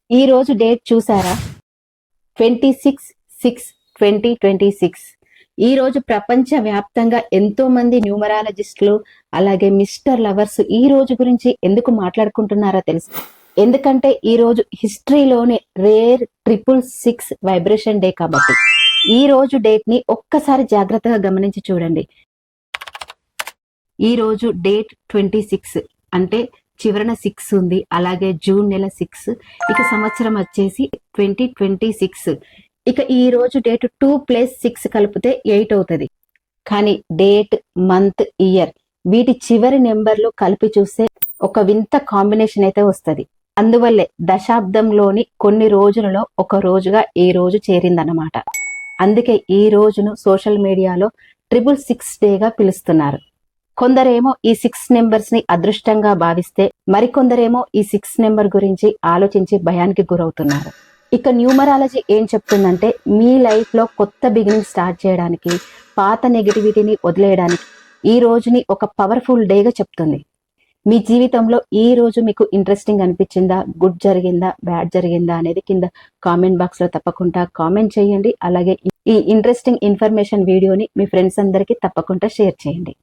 ఈ రోజు డేట్ చూసారా? 26/6/2026. ఈ రోజు ప్రపంచ వ్యాప్తంగా ఎంతో మంది న్యూమరాలజిస్టులు అలాగే మిస్టర్ లవర్స్ ఈ రోజు గురించి ఎందుకు మాట్లాడుకుంటున్నారో తెలుసు. ఎందుకంటే ఈ రోజు హిస్టరీలోనే రేర్ 666 వైబ్రేషన్ డే కాబట్టి ఈ రోజు డేట్ ని ఒక్కసారి జాగ్రత్తగా గమనించి చూడండి. ఈ రోజు డేట్ 26 అంటే చివరన 6 ఉంది. అలాగే జూన్ నెల 6, ఇక సంవత్సరం వచ్చేసి 2026. ఇక ఈ రోజు డేట్ 2 + 6 కలిపితే 8 అవుతుంది. కానీ డేట్, మంత్, ఇయర్ వీటి చివరి నెంబర్లు కలిపి చూస్తే ఒక వింత కాంబినేషన్ అయితే వస్తుంది. అందువల్లే దశాబ్దంలోని కొన్ని రోజులలో ఒక రోజుగా ఈ రోజు చేరిందన్నమాట. అందుకే ఈ రోజును సోషల్ మీడియాలో 666 డేగా పిలుస్తున్నారు. కొందరేమో ఈ 6 నెంబర్స్ ని అదృష్టంగా భావిస్తే మరికొందరేమో ఈ 6 నెంబర్ గురించి ఆలోచించి భయానికి గురవుతున్నారు. ఇక న్యూమరాలజీ ఏం చెప్తుందంటే మీ లైఫ్ లో కొత్త బిగినింగ్ స్టార్ట్ చేయడానికి, పాత నెగిటివిటీని వదిలేయడానికి ఈ రోజుని ఒక పవర్ఫుల్ డేగా చెప్తుంది. మీ జీవితంలో ఈ రోజు మీకు ఇంట్రెస్టింగ్ అనిపించిందా, గుడ్ జరిగిందా, బ్యాడ్ జరిగిందా అనేది కింద కామెంట్ బాక్స్ లో తప్పకుండా కామెంట్ చేయండి. అలాగే ఈ ఇంట్రెస్టింగ్ ఇన్ఫర్మేషన్ వీడియోని మీ ఫ్రెండ్స్ అందరికీ తప్పకుండా షేర్ చేయండి.